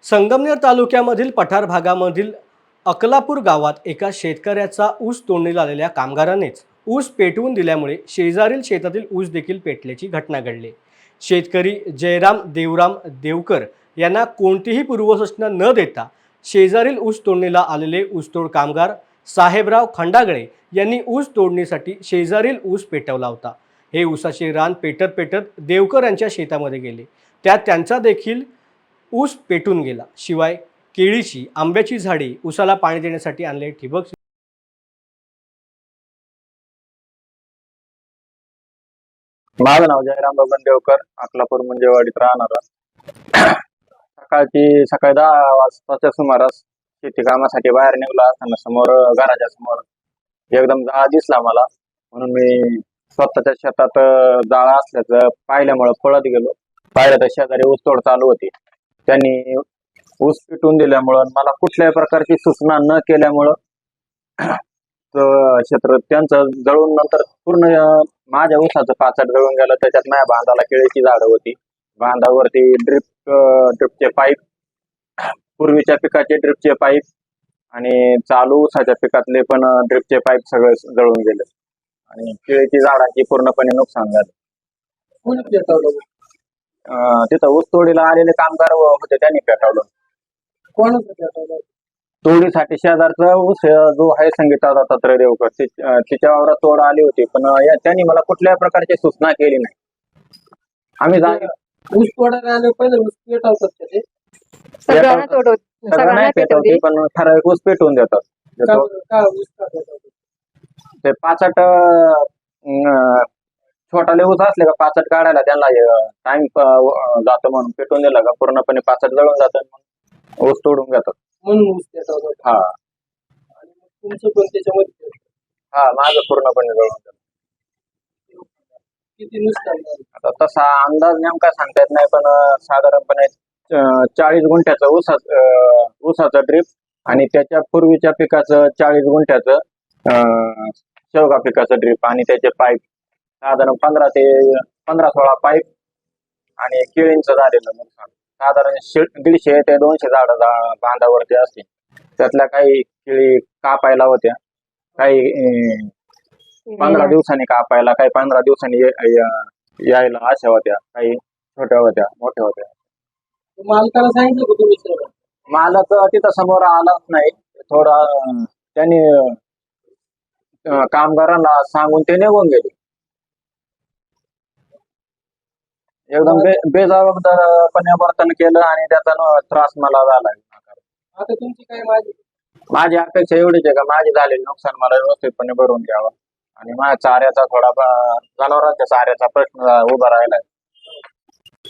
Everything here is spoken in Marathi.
संगमनेर तालुक्यामधील पठार भागामधील अकलापूर गावात एका शेतकऱ्याचा ऊस तोडणीला आलेल्या कामगारानेच ऊस पेटवून दिल्यामुळे शेजारील शेतातील ऊस देखील पेटल्याची घटना घडली। शेतकरी जयराम देवराम देवकर यांना कोणतीही पूर्वसूचना न देता शेजारील ऊस तोडणीला आलेले ऊसतोड कामगार साहेबराव खंडागळे यांनी ऊस तोडणीसाठी शेजारील ऊस पेटवला होता। हे ऊसाचे रान पेटत पेटत देवकर यांच्या शेतामध्ये गेले, त्यात त्यांचा देखील ऊस पेटून गेला। शिवाय केळीची आंब्याची झाडी ऊसाला पाणी देण्यासाठी आणले ठिबक माझं नाव जयराम बबन देवकर, अकलापूर मंजेवाडीत राहणारा। सकाळी 10 वाजताच्या सुमारास शेती कामासाठी बाहेर निघलो असताना समोर घराच्या समोर एकदम जाळा दिसला मला, म्हणून मी स्वतःच्या शेतात जाळा असल्याचं पाहिल्यामुळे पळत गेलो। पाहिलं तर शेजारी ऊसतोड चालू होती। त्यांनी ऊस पिटून दिल्यामुळं मला कुठल्याही प्रकारची सूचना न केल्यामुळं क्षेत्र त्यांचं जळून नंतर पूर्ण माझ्या ऊसाचं पाचट जळून गेलं। त्याच्यात माझ्या बांधाला केळीची झाडं होती, बांधावरती ड्रिपचे पाईप, पूर्वीच्या पिकाचे ड्रिपचे पाईप आणि चालू ऊसाच्या पिकातले पण ड्रिपचे पाईप सगळे जळून गेले आणि केळीची झाडांची पूर्णपणे नुकसान झालं। तिथं ऊस तोडीला आलेले कामगार होते, त्यांनी पेटवलं। कोण होतं? तोडीसाठी शेजारचा ऊस जो आहे संगीता दत्तात्रय देवकर, तिच्या वावरात तोड आली होती, पण त्यांनी मला कुठल्याही प्रकारची सूचना केली नाही। आम्ही ऊस तोडायला आले पहिले ऊस पेटवतात का ते? सगळं नाही पेटवते, पण ठराविक ऊस पेटवून देतात। का ऊस का पेटवतात? ते पाचट छोटाले ऊस असले का पाचट काढायला त्यांना टाइम जातो, म्हणून पेटवून दिला का पूर्णपणे पाचट जळून जातं, ऊस तोडून घेतात म्हणून ऊस पेटवतात। हा, आणि तुमचं पण त्याच्यामध्ये हा, माझं पूर्णपणे जळून जातं। किती नुकसान झालं? आता तसा अंदाज नेमका सांगता येत नाही, पण साधारणपणे 40 गुंठ्याचं ऊसाचं ड्रीप आणि त्याच्या पूर्वीच्या पिकाचं 40 गुंठ्याचं शेवगा पिकाचं ड्रीप आणि त्याचे पाईप साधारण 15-16 पाईप आणि केळींचं झालेलं नुकसान साधारण 150 ते 200 झाडं बांधावरती असतील। त्यातल्या काही केळी कापायला होत्या, काही 15 दिवसांनी कापायला, काही 15 दिवसांनी यायला अशा होत्या, काही छोट्या होत्या, मोठ्या होत्या। मालकाला सांगितलं का तुम्ही सगळं? मालक तिथं समोर आलाच नाही, थोडा त्यांनी कामगारांना सांगून ते निघून गेले। एकदम बेजबाबदारपणे वर्तन केलं आणि त्याचा त्रास मला झाला। आता तुमची काय माझी अपेक्षा एवढीच आहे का माझी झालेली नुकसान मला व्यवस्थितपणे भरून द्यावं आणि माझ्या चाऱ्याचा जनावरांच्या चाऱ्याचा प्रश्न उभा राहिलाय।